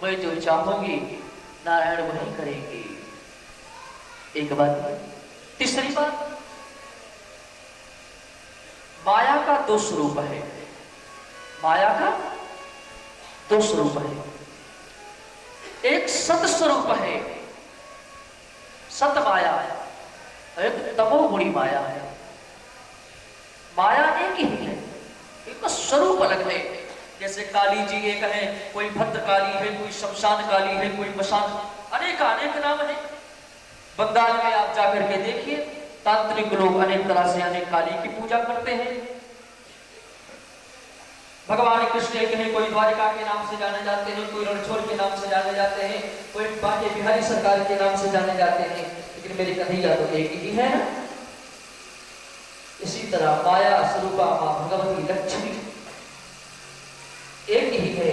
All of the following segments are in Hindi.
मैं जो चाहूंगी नारायण वही करेंगे। एक बात। तीसरी बात, माया का दो स्वरूप है। माया का दो स्वरूप है। एक सत स्वरूप है, सत माया, एक तमोगुणी माया है। माया एक ही है, एक स्वरूप अलग है। जैसे काली जी एक है, कोई भद्र काली है, कोई शमशान काली है, कोई मशान, अनेक अनेक नाम है। बंगाल में आप जाकर के देखिए, तांत्रिक लोग अनेक तरह से अनेक काली की पूजा करते हैं। भगवान कृष्ण एक है, कोई द्वारिका के नाम से जाने जाते हैं, कोई रणछोड़ के नाम से जाने जाते हैं, कोई बांके बिहारी सरकार के नाम से जाने जाते हैं, लेकिन मेरी कन्हैया तो एक ही है ना। इसी तरह माया स्वरूपा मां भगवती लक्ष्मी एक ही है।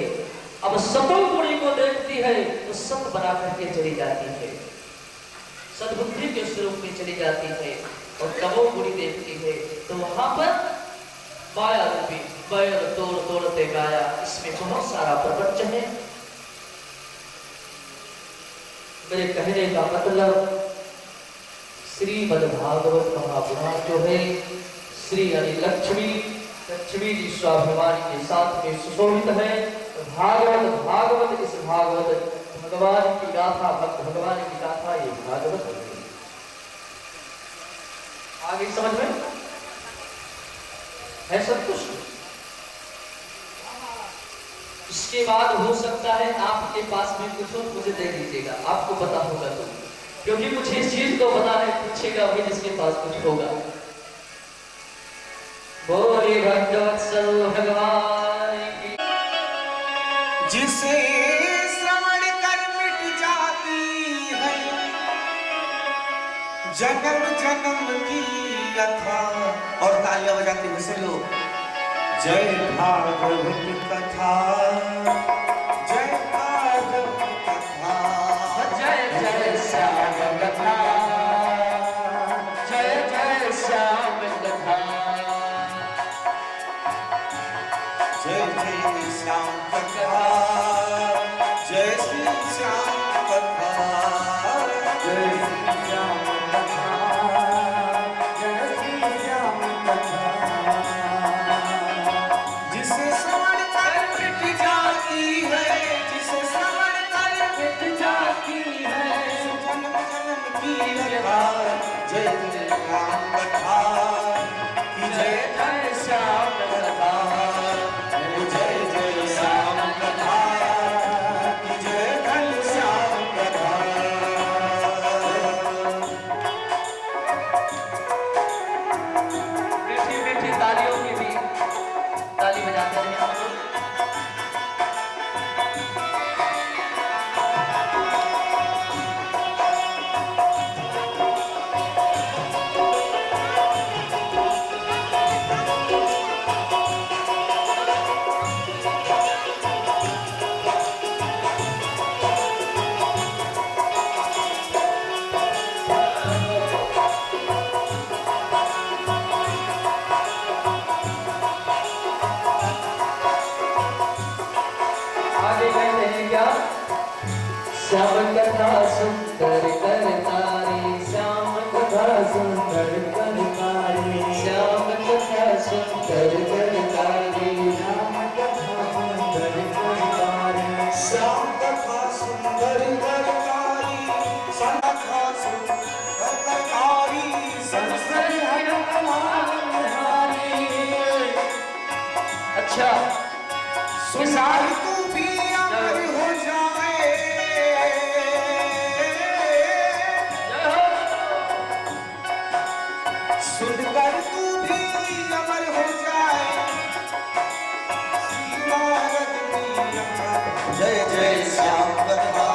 अब सतों गुणी को देखती है तो सत बना करके चली जाती है, सद्बुद्धि के स्वरूप में चली जाती है। और तमो गुणी देखती है तो वहां पर माया रूपी बैर तोड़ तोड़ते गाया। इसमें बहुत सारा प्रपंच है। मेरे कहने का मतलब श्रीमद् भागवत महापुराण जो है, श्री यानी लक्ष्मी, लक्ष्मी जी स्वाभिमानी के साथ में सुशोभित है। भागवत भागवत इस भागवत भगवान की गाथा, भक्त भगवान की गाथा, ये भागवत है। आगे समझ में है सब कुछ। इसके बाद हो सकता है आपके पास में कुछ हो, मुझे दे दीजिएगा, आपको पता होगा तो, क्योंकि मुझे इस चीज को पता है, पूछेगा वही जिसके पास कुछ होगा। बोले भक्तवत्सल भगवान की। जिसे श्रवण कर मिट जाती है जन्म जन्म की कथा। और तालियां बजाते हुए सब लोग जय भागवत कथा, जय भागवत कथा, जय जय श्याम कथा, जय जय श्याम कथा, जय जय श्याम कथा, जय श्री श्याम कथा, जय श्री श्याम कथा, जय श्री श्याम कथा। जिसे श्रवण कर मिट जाती है, जिसे श्रवण कर मिट जाती है जन्म जन्म की कथा। जय जय राम कथा की जय जय श्याम कथा, जय जय श्याम कथा की जय जय श्याम कथा। मीठी मीठी तालियों की भी ताली बजाते रहे हम लोग। आगे कहते हैं क्या? श्याम कथा सुंदर करतारी, श्याम कथा सुंदर करतारी, श्याम कथा सुंदर करतारी, श्याम कथा सुंदर करतारी, श्याम कथा सुंदर करतारी, कथा सुंदर करतारी, संसद हर कमालहारी। अच्छा सुनार तू भी अमर हो जाए, सुनकर तू भी अमर हो जाए। जय जय श्याम कथा,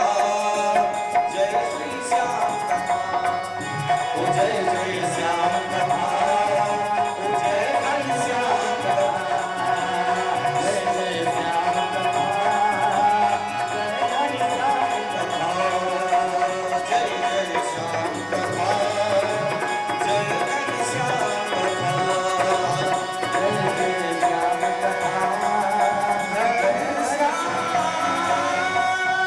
जय श्री श्याम कथा, ओ जय जय श्याम कथा, ओ जय जय श्याम कथा, जय जय श्याम कथा, जय जय श्याम कथा, जय जय श्याम कथा, जय जय श्याम कथा, जय जय श्याम कथा, जय श्याम।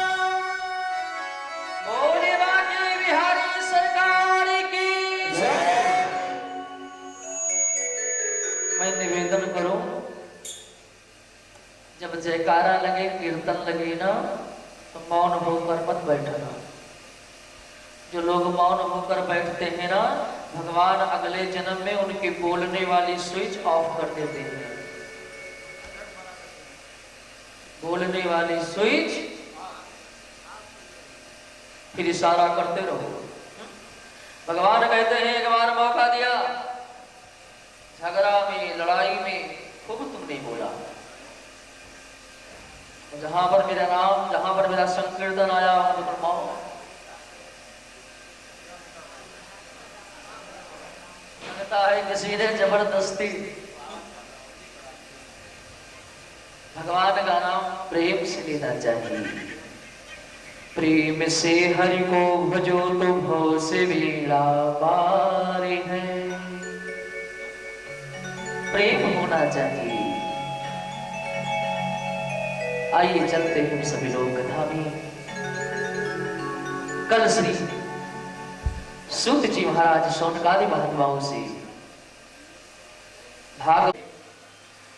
गाने कीर्तन लगे ना तो मौन होकर मत बैठना। जो लोग मौन होकर बैठते हैं ना, भगवान अगले जन्म में उनकी बोलने वाली स्विच ऑफ कर देते हैं। बोलने वाली स्विच, फिर इशारा करते रहो। भगवान कहते हैं एक बार मौका दिया, झगड़ा में लड़ाई में खूब तुमने बोला, जहां पर मेरा नाम, जहां पर मेरा संकीर्तन आया वहां पर मौन। लगता है किसी ने जबरदस्ती। भगवान का नाम प्रेम से लेना चाहिए। प्रेम से हरि को भजो तो भव से बेड़ा पार है। प्रेम होना चाहिए। आइए चलते हैं सभी लोग कथा में। कल श्री सूत जी महाराज शौनकादि महात्माओं से भाग,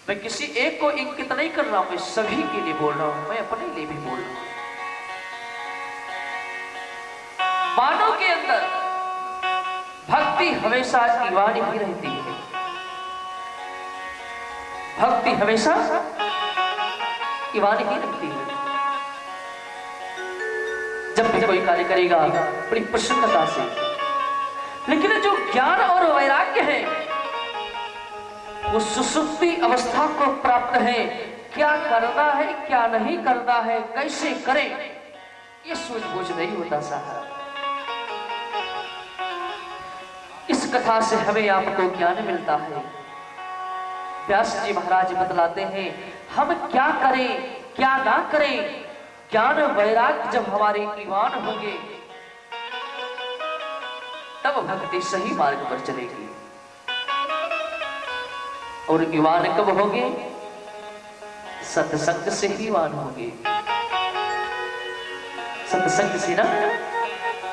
मैं किसी एक को इंकित नहीं कर रहा हूं, मैं सभी के लिए बोल रहा हूं, मैं अपने लिए भी बोल रहा हूं। मानव के अंदर भक्ति हमेशा ईवान ही रहती है। भक्ति हमेशा ईवान ही रहती है। जब भी कोई कार्य करेगा बड़ी प्रसन्नता से, लेकिन जो ज्ञान और वैराग्य है वो सुसुप्ति अवस्था को प्राप्त है। क्या करना है, क्या नहीं करना है, कैसे करें, ये सूझबूझ नहीं होता साहब। इस कथा से हमें आपको ज्ञान मिलता है। व्यास जी महाराज बतलाते हैं हम क्या करें क्या ना करें। ज्ञान वैराग्य जब हमारे ईमान होंगे तब भक्ति सही मार्ग पर चलेगी। और ईमान कब होंगे? सत्संग से ही ईमान होंगे। सत्संग से ना,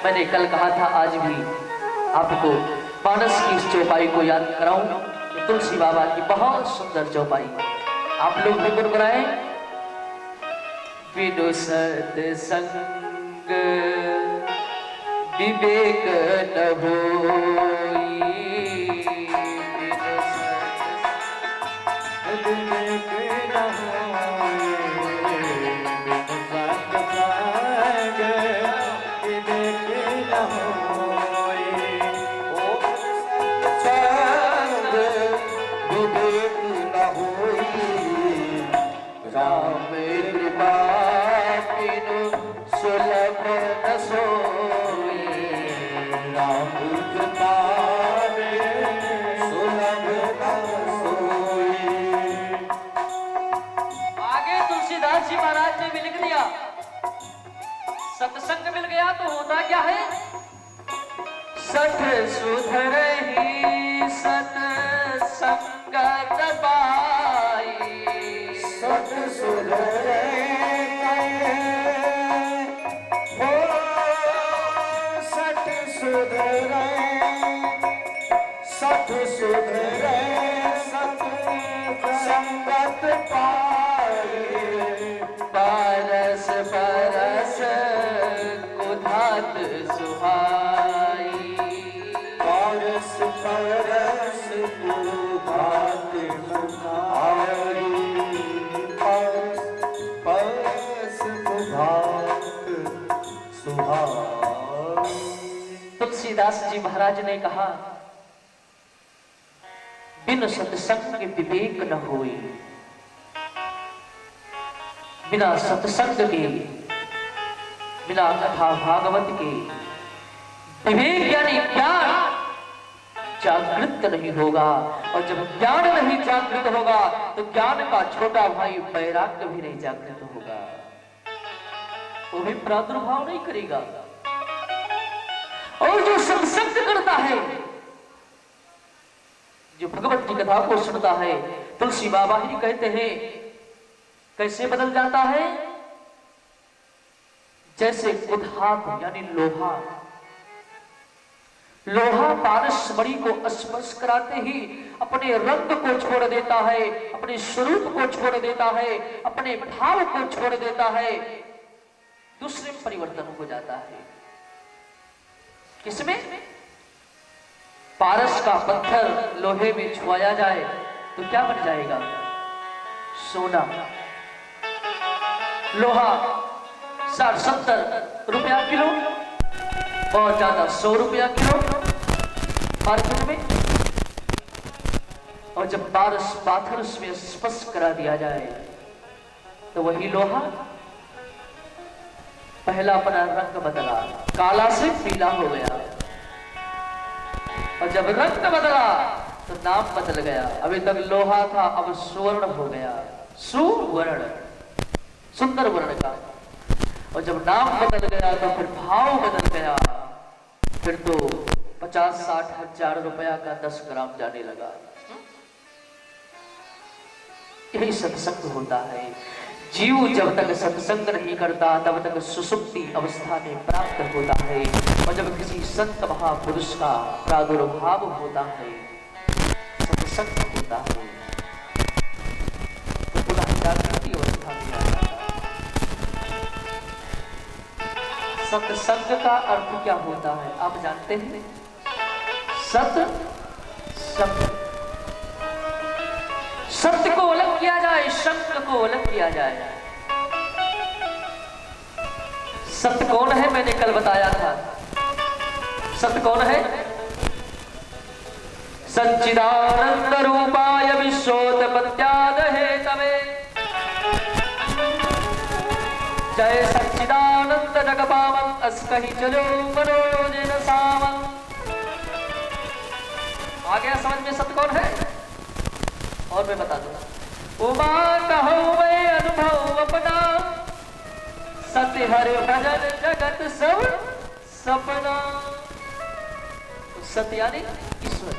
मैंने कल कहा था, आज भी आपको मानस की इस चौपाई को याद कराऊं। तुलसी बाबा की बहुत सुंदर चौपाई, आप लोग भी गुनगुनाएं। बिनु सत्संग विवेक न होई, बिनु सत्संग विवेक न होई, बिनु सत्संग विवेक न होई। राम कृपा बिनु सुलभ न सोई, राम कृपा बिनु सुलभ न सोई। आगे तुलसीदास जी महाराज ने भी लिख दिया, सत्संग मिल गया तो होता क्या है? सठ सुधर ही सत्संगत पाई, सठ सुधरे हो, सठ सुधरे, सठ सुधरे सत्संगत पाई। पारस परस कुधात सुहाई, पारस परस कुधात सुहाई, परस कुधात सुहाई। तुलसीदास जी महाराज ने कहा बिन सत्संग के विवेक न होई। बिना सत्संग के, बिना कथा भागवत के विवेक यानी ज्ञान जागृत नहीं होगा। और जब ज्ञान नहीं जागृत होगा तो ज्ञान का छोटा भाई वैराग्य भी नहीं जागृत होगा, वो भी प्रादुर्भाव नहीं करेगा। और जो सत्संग करता है, जो भगवत की कथा को सुनता है, तुलसी बाबा ही कहते हैं कैसे बदल जाता है? जैसे कुधात यानी लोहा लोहा पारस मणि को स्पर्श कराते ही अपने रंग को छोड़ देता है, अपने स्वरूप को छोड़ देता है, अपने भाव को छोड़ देता है, दूसरे में परिवर्तन हो जाता है। किसमें? पारस का पत्थर लोहे में छुआया जाए तो क्या बन जाएगा? सोना। लोहा 60-70 रुपया किलो, बहुत ज्यादा 100 रुपया किलो मार्केट में। और जब पारस पाथर उसमें स्पर्श करा दिया जाए तो वही लोहा पहला अपना रंग बदला, काला से पीला हो गया, और जब रंग बदला तो नाम बदल गया। अभी तक लोहा था, अब सुवर्ण हो गया, सुवर्ण, सुंदर वर्ण का। और जब नाम बदल गया तो फिर भाव बदल गया, फिर तो 50-60 हजार रुपया का 10 ग्राम जाने लगा। यही सत्संग होता है। जीव जब तक सत्संग नहीं करता तब तक सुसुप्ति अवस्था में प्राप्त होता है, और जब किसी संत महापुरुष का प्रादुर्भाव होता है, सत्संग होता है, तो पुनः जागृति अवस्था में आ जाता है। सत्संग का अर्थ क्या होता है आप जानते हैं? सत्संग, सत्य को अलग किया जाए, संग को अलग किया जाए। सत्य कौन है मैंने कल बताया था। सत्य कौन है? सच्चिदानंद रूपाय विश्वोत्पत्त्याद हेतवे, जय सच्चिदानंद जगपावं अस्कहि चलो मनोजन सावं। आ गया समझ में सत्य कौन है? और मैं बता दूंगा। उमा कहो मैं अनुभव अपना, सत्य हरि भजन जगत सब सपना। सत्य यानी ईश्वर।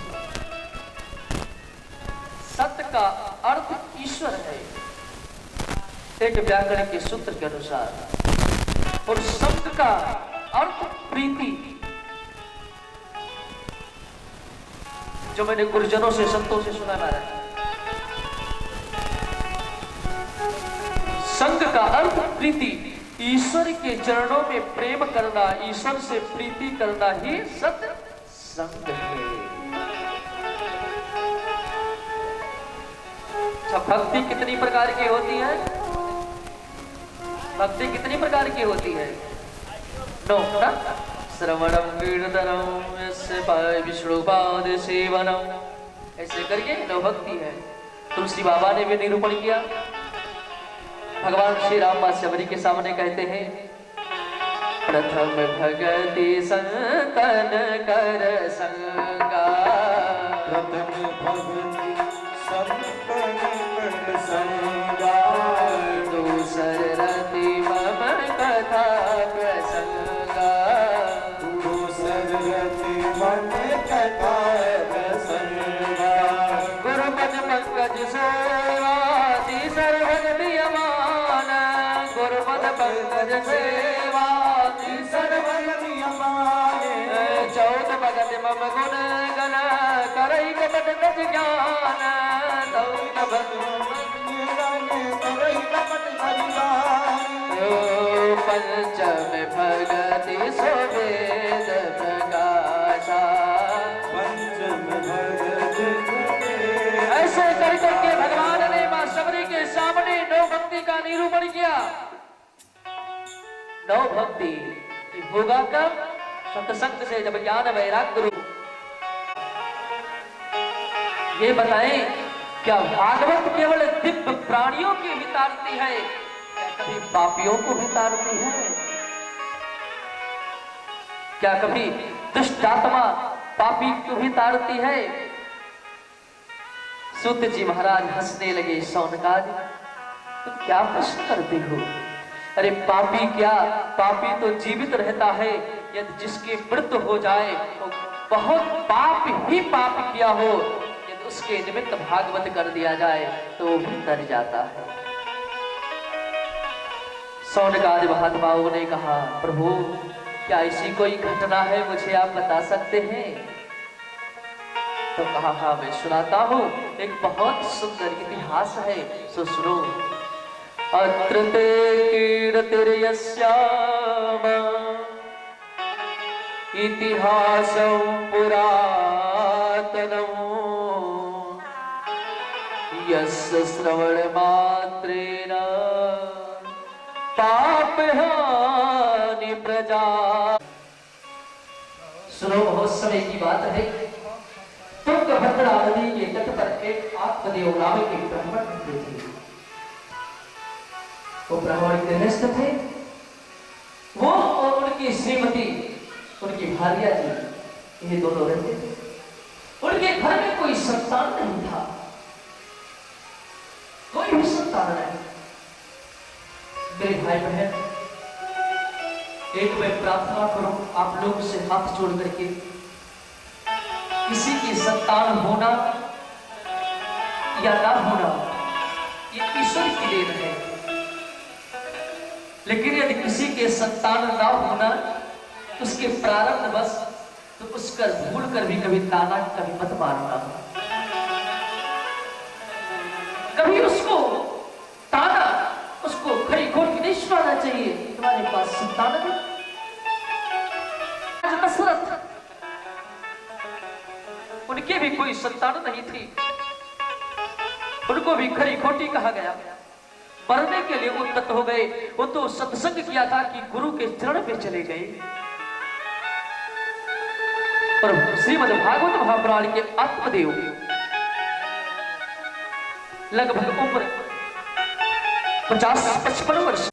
सत्य का अर्थ ईश्वर है एक व्याकरण के सूत्र के अनुसार, और संग का अर्थ प्रीति। जो मैंने गुरुजनों से, संतों से सुना है, संग का अर्थ प्रीति। ईश्वर के चरणों में प्रेम करना, ईश्वर से प्रीति करना ही सत्य संग है। भक्ति कितनी प्रकार की होती है? भक्ति कितनी प्रकार की होती है? नो ना? श्रवणम कीर्तनम यस्य पाय विष्णुपाद सेवनम, ऐसे करके नो भक्ति है। तुलसी बाबा ने भी निरूपण किया। भगवान श्री राम मां शबरी के सामने कहते हैं, प्रथम भगति संतन कर संगा, प्रथम भगति संतन कर संगा, दूसर रति मम कथा प्रसंगा, दूसर रति मम कथा प्रसंगा, गुरुपद पंकज सेवा तीसर भगति पंकज सेवा सर्वगति अमाये, 14 भगत मम गुण गण करई कपट तज ज्ञान, 14 पंचम भगति सुवेद प्रकाशा, पंचम भगति। ऐसे कर करके भगवान ने मां शबरी के सामने नौ भक्ति का निरूपण किया। नौ भक्ति होगा कब? सत्संग से, जब ज्ञान वैराग्य रूप। ये बताएं, क्या भागवत केवल दिव्य प्राणियों की हितार्थी है, कभी पापियों को हितार्थी है? क्या कभी दुष्ट आत्मा पापी को हितार्थी है? सूत जी महाराज हंसने लगे। शौनकाद, तुम क्या प्रश्न करते हो? अरे पापी क्या, पापी तो जीवित रहता है, यदि जिसकी मृत्यु हो जाए तो बहुत पाप ही पाप किया हो, यदि उसके निमित्त भागवत कर दिया जाए तो वो भी तर जाता है। शौनकादि महात्माओं ने कहा, प्रभु क्या ऐसी कोई घटना है मुझे आप बता सकते हैं? तो कहा हाँ मैं सुनाता हूँ, एक बहुत सुंदर इतिहास है, सो सुनो। अत्र ते कीर्तिर्यस्याम इतिहासं पुरातनम् यस्य श्रवणमात्रेण पापहानि प्रजा। सुनो, बहुत समय की बात है। तुंगभद्रा नदी के तट पर एक आत्मदेव नामक एक ब्राह्मण रहते थे। वो ब्राह्मण गृहस्थ थे। वो और उनकी श्रीमती, उनकी भार्या जी, ये दोनों रहते थे। उनके घर में कोई संतान नहीं था, कोई भी संतान नहीं। मेरे भाई बहन, एक मैं प्रार्थना करूं आप लोग से हाथ जोड़ करके, किसी की संतान होना या ना होना ये ईश्वर की देन है, लेकिन यदि किसी के संतान ना होना उसके प्रारब्ध बस, तो उसका भूल कर भी कभी ताना कभी मत मारना, कभी उसको ताना, उसको खरी खोल के नहीं सुनाना चाहिए। तुम्हारे पास संतान है। दशरथ, उनके भी कोई संतान नहीं थी, उनको भी खरी खोटी कहा गया। मरने के लिए उद्यत हो गए। वो तो सत्संग किया था कि गुरु के चरण पे चले गए। और श्रीमद् भागवत महापुराण के आत्मदेव लगभग उम्र 50-55 वर्ष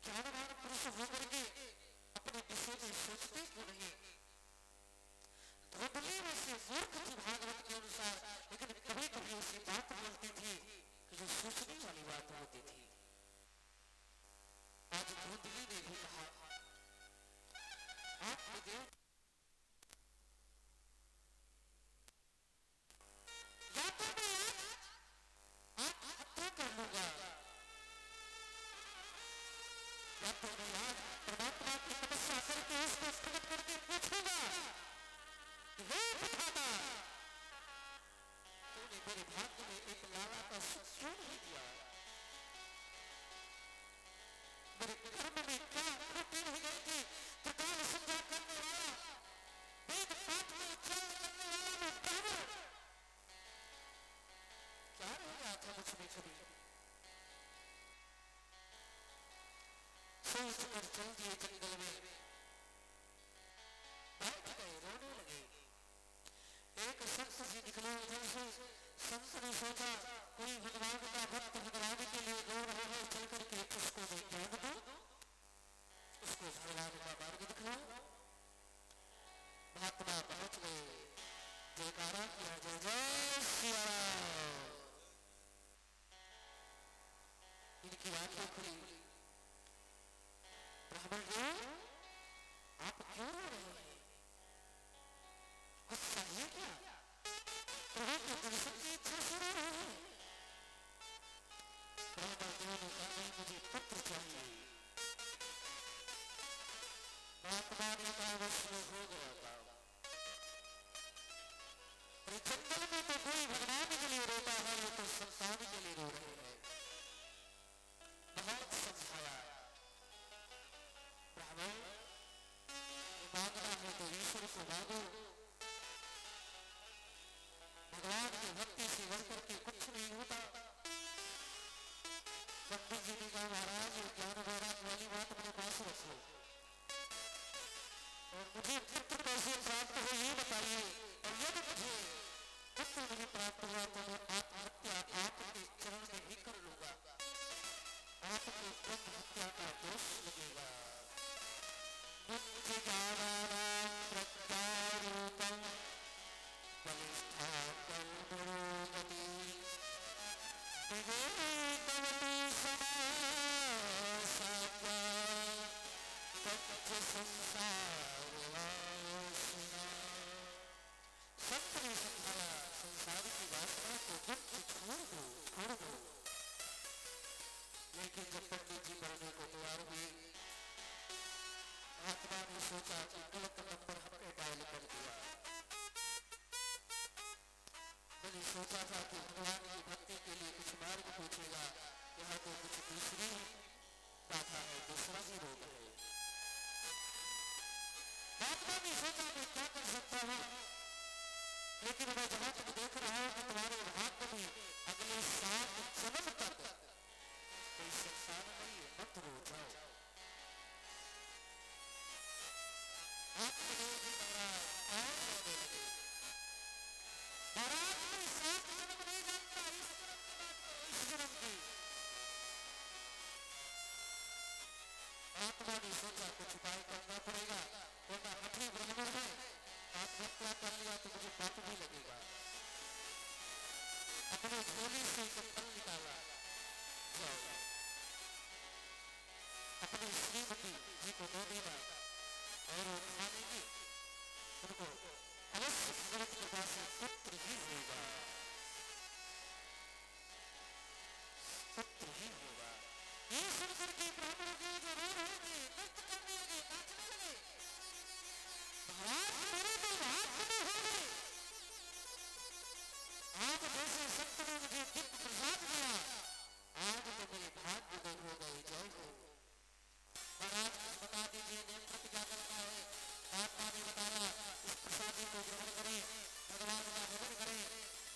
सोचा कि गलत नंबर हमने डायल कर दिया। मैंने सोचा था कि भगवान की भक्ति के लिए कुछ मार्ग पूछेगा, यहाँ तो कुछ दूसरी बाधा है, दूसरा ही रोग है। महात्मा ने सोचा मैं क्या कर सकता हूँ, लेकिन मैं जहाँ तक देख रहा हूँ कि तुम्हारे भाग्य में अगले 7 जन्म तक कोई संसार नहीं है, मत रो जाओ। महाराज और रोने लगे। महाराज मैं 7 जन्म नहीं जानता, इस जन्म की। महात्मा ने सोचा कुछ उपाय करना पड़ेगा, वरना हम ही ब्राह्मण है, आत्महत्या कर लिया तो मुझे पाप भी लगेगा। अपने झोले से एक फल निकाला, जाओ अपनी श्रीमती जी को दे देना और वो खा लेंगे, उनको अवश्य भगवत कृपा से पुत्र ही होगा, पुत्र ही होगा। ये सुनकर के ब्राह्मणों के जो रो रहे थे, नृत्य करने लगे, नाचने लगे। महाराज मेरे तो भाग्य में हो गए, आज जैसे संत ने मुझे दिव्य प्रसाद दिया, आज तो मेरे भाग्य में हो गए। जय हो महाराज, बता दीजिए नेत्र क्या करना है। महात्मा ने बताया इस प्रसादी को ग्रहण करें, भगवान का भजन करें,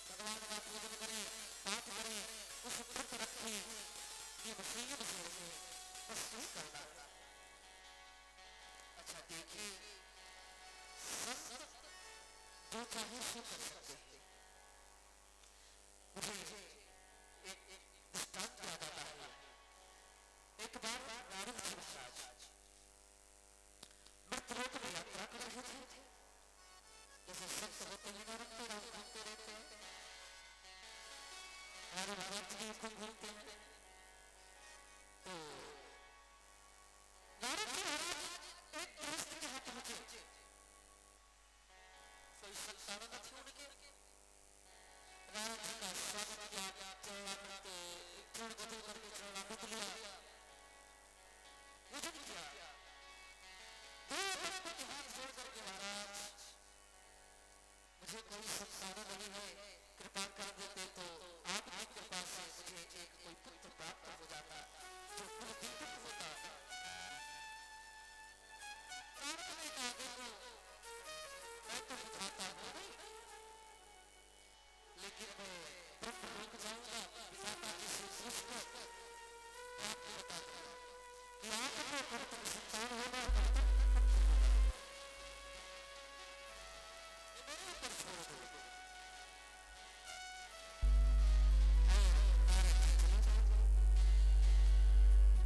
भगवान का पूजन करें, पाठ करें, उस व्रत रखें, ये संयम से रखें, बस यही करना। अच्छा देखिए, संत जो चाहे सो कर सकते हैं। मुझे एक दृष्टांत याद आता है। एक बार नारद जी महाराज मृत्यलोक में यात्रा कर रहे थे। जैसे संत होते हैं ना, रखते घूमते रहते हैं, हमारे भारत जी को घूमते हैं। तो नारद जी महाराज एक गृहस्थ के यहाँ पहुंचे, कोई संतान न थी उनके। नारद जी का स्वागत किया, चरण बदल करके चरणामृत लिया, पूजन किया। दो बार के हाथ जोड़ करके महाराज मुझे कोई संतान नहीं है, कृपा कर देते तो आपकी कृपा से मुझे एक कोई पुत्र प्राप्त हो जाता जो कुल दीपक होता। नारद ने कहा देखो मैं तो बुझाता हूँ नहीं, लेकिन मैं ब्रह्म रुक जाऊंगा, विधाता किसी सृष्टि को आपको बता दूंगा कि आपको पुत्र संतान होना मेरे ऊपर छोड़ दो।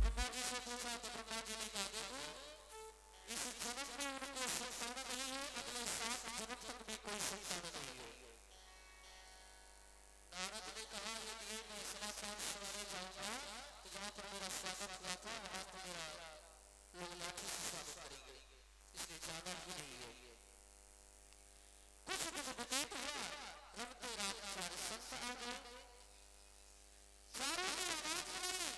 ब्रह्मा जी से पूछा तो ब्रह्मा जी ने कहा देखो इस जन्म में उनको संतान नहीं है, अगले 7 जन्म तक भी कोई संतान नहीं है। नारद ने कहा यदि मैं समाचार सवारे जाऊंगा तो जहां पर मेरा स्वागत हुआ था वहां तो मेरा लोग लाठी से स्वागत करेंगे, इसलिए जाना ही नहीं है। कुछ दिन व्यतीत हुआ, रमते रात 4 संत आ गए। चारों ने आवाज लगाई,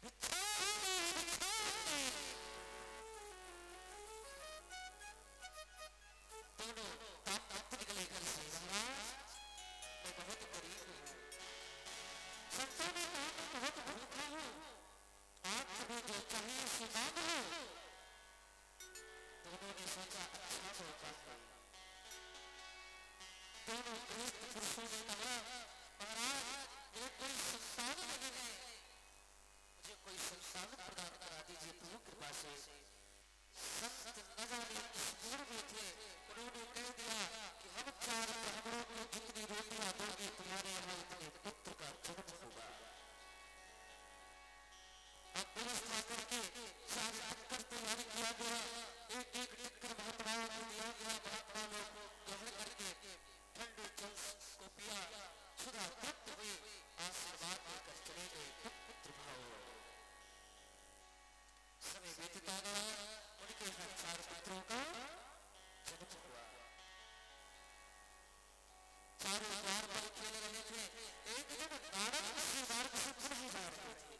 भिक्षावंदे भिक्षावंदे। दोनों दांत निकले घर से, महाराज मैं बहुत गरीब हूँ, संतों ने कहा मैं बहुत भूखा हूँ, आप तुम्हें जो चाहिए उसे मांग लो। दोनों ने सोचा अच्छा मौका है। दोनों गृहस्थ पुरुषों ने कहा महाराज मुझे कोई संतान नहीं है, मुझे कोई संतान प्रदान करा दीजिए प्रभु कृपा से। संत न जाने किस दूर में थे, उन्होंने कह दिया कि हम 4 ब्राह्मणों को जितनी रोटियां दोगे तुम्हारे यहाँ उतने पुत्र का जन्म होगा। अब व्यवस्था करके 4 टक्कर तैयार किया गया, एक एक टक्कर महात्माओं को दिया गया। महात्मा लोग ग्रहण करके ठंडे जल को पिया, सुधा तृप्त हुए, आशीर्वाद देकर चले गए पुत्र भाव। समय बीतता गया, उनके यहाँ 4 पुत्रों का जन्म हुआ। चारों द्वार पर खेल रहे थे, एक दिन नारद उसी मार्ग से पुनः जा रहे थे।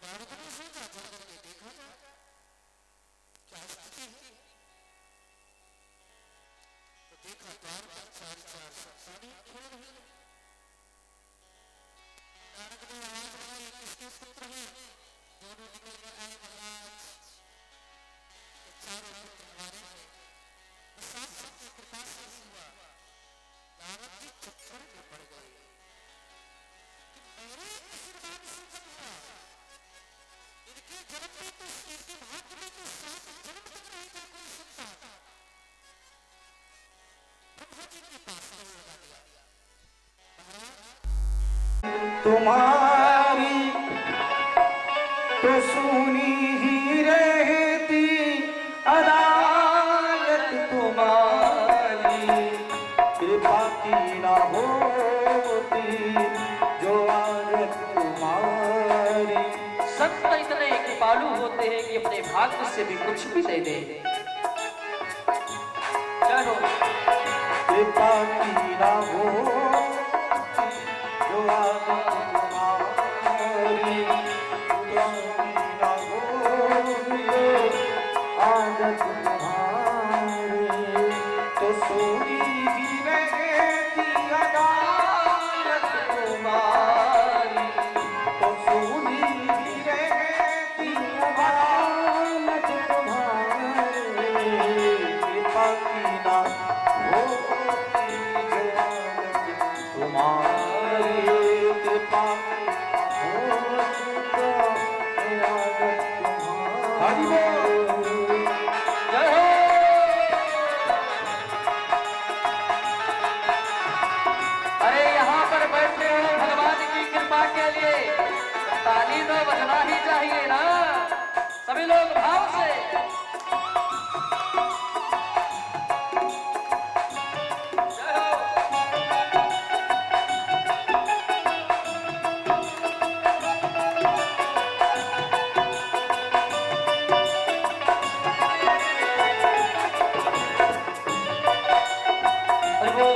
नारद ने सोचा चल करके देखा जाए, तुम्हारी तो सुनी ही रहती अदालत तुम्हारी, कृपा की ना होती जो आदत तुम्हारी। संत इतने कृपालु होते हैं कि अपने भाग्य से भी कुछ भी दे दे। चलो कृपा की ना होती जो आदत तुम्हारी, कृपा की ना होती आदत तुम्हारी, तो सोई ही रहती अदालत तुम्हारी, तो सोई ही रहती अदालत तुम्हारी, कृपा की ना होती जो आदत तुम्हारी, कृपा की होती जो आदत तुम्हारी। जय हो। अरे यहाँ पर बैठे हो भगवान की कृपा के लिए, ताली तो बजना ही चाहिए ना, सभी लोग भाव से। जय हो। हरि बोल।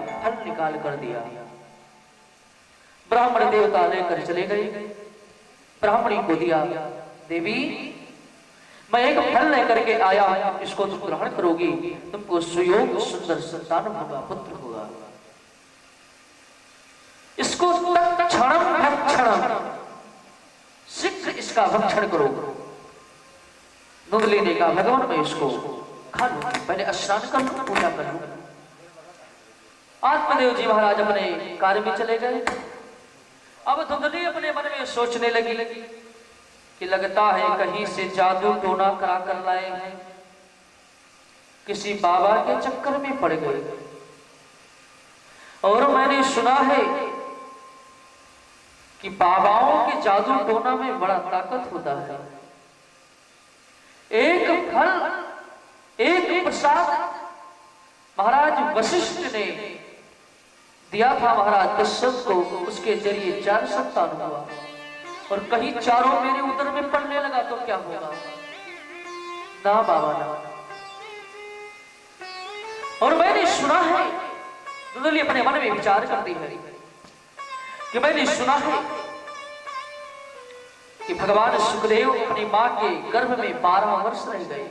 फल निकाल कर दिया। ब्राह्मण देवता लेकर चले गए, ब्राह्मणी को दिया। देवी, मैं एक फल लेकर के आया हूं, इसको तुम ग्रहण करोगी, तुमको सुयोग सुंदर संतान होगा, पुत्र होगा। इसको क्षणम भक्षणम, शीघ्र इसका भक्षण करो। नुदली ने कहा, भगवान मैं इसको खा लूं, पहले स्नान कर लूं, पूजा कर लूं। आत्मदेव जी महाराज अपने कार्य में चले गए। अब धुंधली अपने मन में सोचने लगी कि लगता है कहीं से जादू टोना करा कर लाए हैं, किसी बाबा के चक्कर में पड़ गए। और मैंने सुना है कि बाबाओं के जादू टोना में बड़ा ताकत होता है। एक फल, एक प्रसाद महाराज वशिष्ठ ने दिया था महाराज कश्यप को, उसके जरिए 4 संतान हुआ। और कहीं चारों मेरे उदर में पड़ने लगा तो क्या होगा? ना बाबा ना। और मैंने सुना है, दुदली अपने मन में विचार करती है कि मैंने सुना है कि भगवान सुखदेव अपनी मां के गर्भ में 12 वर्ष रह गए।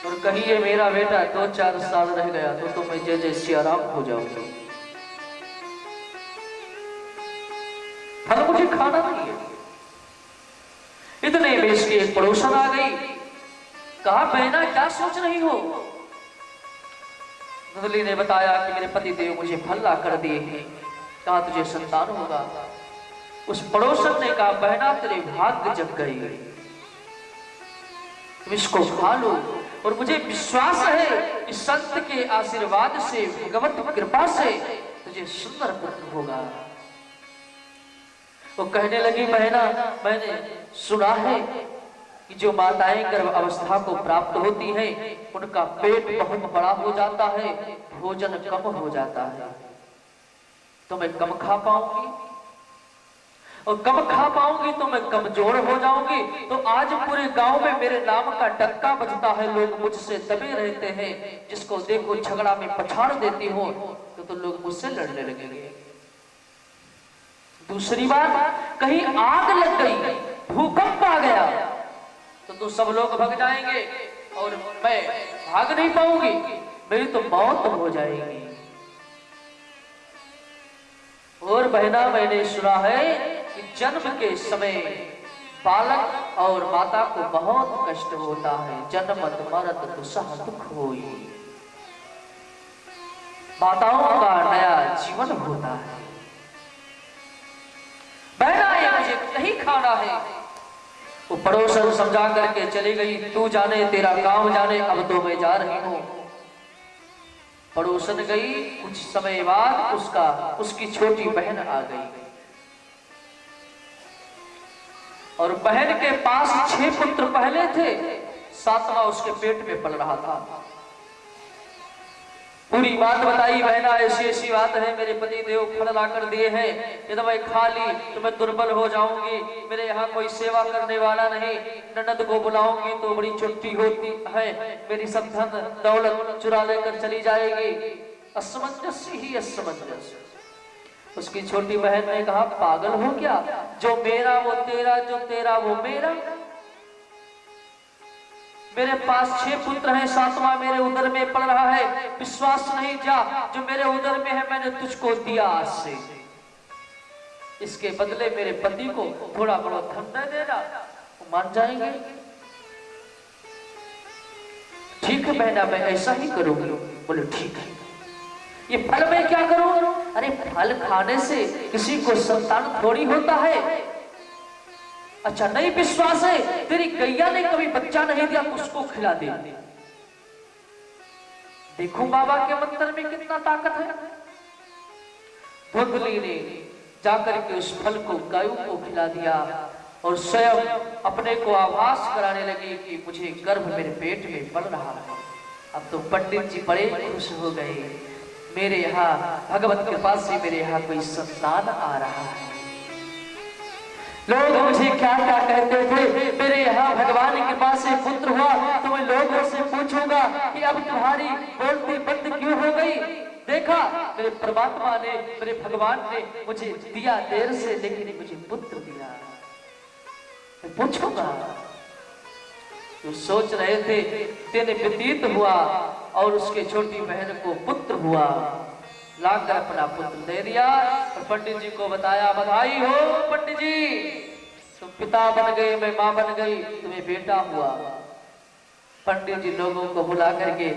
और कहीं ये मेरा बेटा 2-4 साल रह गया तो मैं जय जय सियाराम हो जाऊंगा। फल मुझे खाना नहीं है। इतने में इसकी एक पड़ोसन आ गई। कहा, बहना क्या सोच रही हो? नंदली ने बताया कि मेरे पति देव मुझे फल ला कर दिए हैं, कहा तुझे संतान होगा। उस पड़ोसन ने कहा, बहना तेरे भाग्य जग गई, तुम इसको खा लो। और मुझे विश्वास है इस संत के आशीर्वाद से, भगवत कृपा से तुझे सुंदर पुत्र होगा। वो कहने लगी, बहना मैंने सुना है कि जो माताएं गर्भ अवस्था को प्राप्त होती हैं उनका पेट बहुत बड़ा हो जाता है, भोजन कम हो जाता है, तो मैं कम खा पाऊंगी, और कम खा पाऊंगी तो मैं कमजोर हो जाऊंगी। तो आज पूरे गांव में मेरे नाम का डंका बजता है, लोग मुझसे दबे रहते हैं, जिसको देखो झगड़ा में पछाड़ देती हो तो लोग मुझसे लड़ने लगेंगे। दूसरी बात, कहीं आग लग गई, भूकंप आ गया तो सब लोग भाग जाएंगे और मैं भाग नहीं पाऊंगी, मेरी तो मौत हो जाएगी। और बहना मैंने सुना है कि जन्म के समय बालक और माता को बहुत कष्ट होता है, जन्मत मरत दुसह दुख होई, माताओं का नया जीवन होता है। बहना ये मुझे नहीं खाना है। वो पड़ोसन समझा करके चली गई, तू जाने तेरा काम जाने, अब तो मैं जा रही हूं। पड़ोसन गई, कुछ समय बाद उसकी छोटी बहन आ गई और बहन के पास 6 पुत्र पहले थे, 7वां उसके पेट में पल रहा था। पूरी बात बताई, बहना ऐसी ऐसी बात है, मेरे पति देव फल ला कर दिए हैं, यदि मैं खा ली तो मैं दुर्बल हो जाऊंगी, मेरे यहाँ कोई सेवा करने वाला नहीं, ननद को बुलाऊंगी तो बड़ी छुट्टी होती है, मेरी सब धन दौलत चुरा लेकर चली जाएगी। असमंजस ही असमंजस। उसकी छोटी बहन ने कहा, पागल हो क्या? जो मेरा वो तेरा, जो तेरा वो मेरा। मेरे पास 6 पुत्र हैं, 7वां मेरे उदर में पड़ रहा है, विश्वास नहीं जा, जो मेरे उदर में है मैंने तुझको दिया आज से, इसके बदले मेरे पति को थोड़ा बड़ा धन दे देना, वो मान जाएंगे। ठीक है बहना, मैं ऐसा ही करूंगी। बोले ठीक है। ये फल मैं क्या करूं? अरे फल खाने से किसी को संतान थोड़ी होता है। अच्छा नहीं विश्वास है, तेरी गैया ने कभी बच्चा नहीं दिया, उसको खिला दे। देखो बाबा के मंत्र में कितना ताकत है। धुंधली ने जाकर के उस फल को गायों को खिला दिया और स्वयं अपने को आभास कराने लगी कि मुझे गर्भ मेरे पेट में पल रहा है। अब तो पंडित जी बड़े खुश हो गए, मेरे यहाँ भगवत कृपा से मेरे यहाँ कोई संतान आ रहा है। लोग मुझे क्या क्या कहते थे, मेरे यहाँ भगवान की कृपा से पुत्र हुआ तो मैं लोगों से पूछूंगा कि अब तुम्हारी बोलती बंद क्यों हो गई। देखा मेरे परमात्मा ने, मेरे भगवान ने मुझे दिया देर से, लेकिन मुझे पुत्र दिया। मैं पूछूंगा। जो सोच रहे थे दिन व्यतीत हुआ और उसके छोटी बहन को पुत्र हुआ, लाकर अपना पुत्र दे दिया और पंडित जी को बताया, बधाई हो पंडित जी, तुम पिता बन गए, मैं मां बन गई, तुम्हें बेटा हुआ। पंडित जी लोगों को बुला करके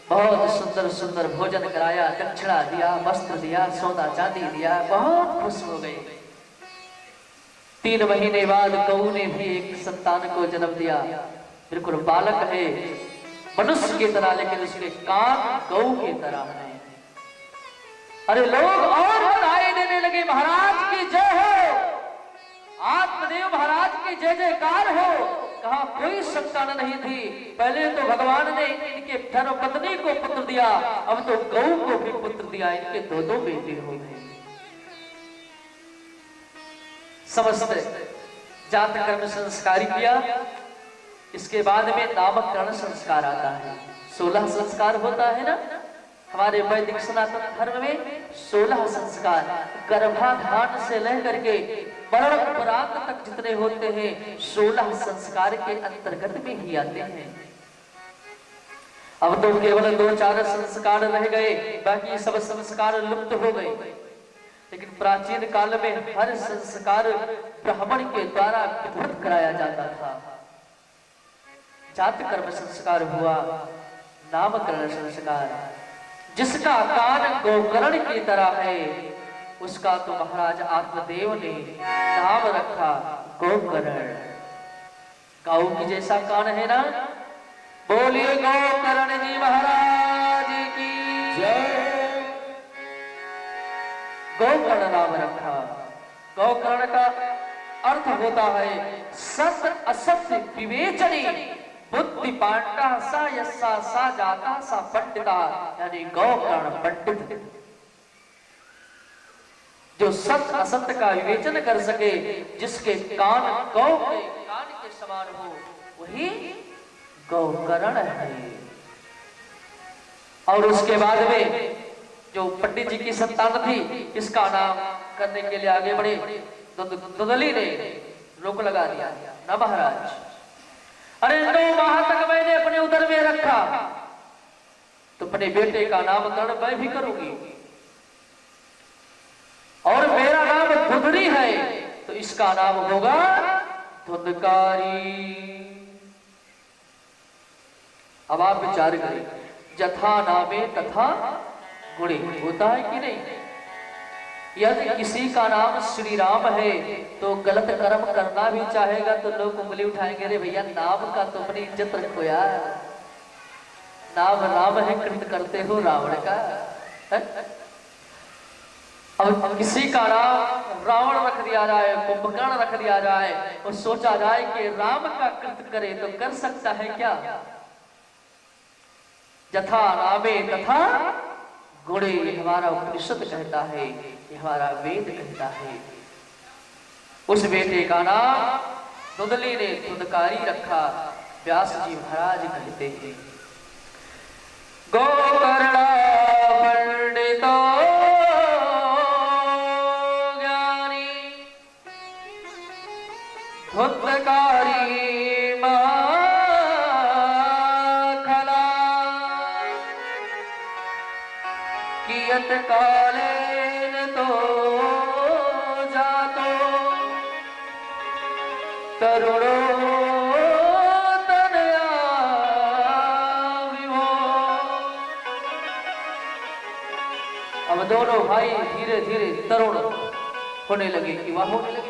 बहुत सुंदर सुंदर भोजन कराया, दक्षिणा दिया, वस्त्र दिया, सोना चांदी दिया, बहुत खुश हो गए। 3 महीने बाद गऊ ने भी एक संतान को जन्म दिया। बिल्कुल बालक है, मनुष्य की तरह, लेकिन उसके कान गऊ की तरह है। अरे लोग और बधाई देने लगे, महाराज की जय हो, आत्मदेव महाराज की जय जयकार हो। कहा कोई संतान नहीं थी, पहले तो भगवान ने इनके धर्मपत्नी को पुत्र दिया, अब तो गऊ को भी पुत्र दिया, इनके 2 बेटे हो गए। समस्त जात कर्म संस्कार किया। इसके बाद में नामकरण संस्कार आता है। 16 संस्कार होता है ना हमारे वैदिक सनातन धर्म में। 16 संस्कार गर्भाधान से लेकर के मरण उपरांत तक जितने होते हैं 16 संस्कार के अंतर्गत में ही आते हैं। अब तो केवल 2-4 संस्कार रह गए, बाकी सब संस्कार लुप्त हो गए। लेकिन प्राचीन काल में हर संस्कार ब्राह्मण के द्वारा विधिवत कराया जाता था। जात कर्म संस्कार हुआ, नामकरण संस्कार। जिसका कान गोकर्ण की तरह है उसका तो महाराज आत्मदेव ने नाम रखा गोकर्ण। गौ की जैसा कान है ना, बोलिए गोकर्ण जी महाराज की जय। गोकर्ण नाम रखा। गोकर्ण का अर्थ होता है सत्य असत्य विवेचनी बुद्धि पांडा सा यस्सा सा जाता सा पंडिता, यानी गौकर्ण पंडित, जो सत्य असत्य का विवेचन कर सके, जिसके कान गौ के कान के समान हो, वही गौकर्ण है। और उसके बाद में जो पंडित जी की संतान थी, इसका नाम करने के लिए आगे बढ़े दुदली ने रोक लगा दिया, ना महाराज, अरे 9 माह तक मैंने अपने उदर में रखा, तो अपने बेटे का नामकरण मैं भी करूंगी, और मेरा नाम धुंधली है तो इसका नाम होगा धुंधकारी। अब आप विचार करें, जथा नामे तथा गुणे होता है कि नहीं? यदि किसी का नाम श्री राम है तो गलत कर्म करना भी चाहेगा तो लोग उंगली उठाएंगे, रे भैया नाम का तो अपनी इज्जत रखो यार, नाम राम है, कृत करते हो रावण का। अब किसी का नाम रावण रख दिया जाए, कुंभकर्ण रख दिया जाए और सोचा जाए कि राम का कृत करे तो कर सकता है क्या? जथा नामे तथा गुणे, हमारा उपनिषद कहता है, हमारा वेद कहता है। उस बेटे का नाम धुंधली ने धुंधकारी रखा। व्यास जी महाराज कहते हैं, गोकर्ण पंडितो ज्ञानी धुंधकारी कियत कालेन तो जातो तरुणो तनया विभो। अब दोनों भाई धीरे धीरे तरुण होने लगे, युवा होने लगे।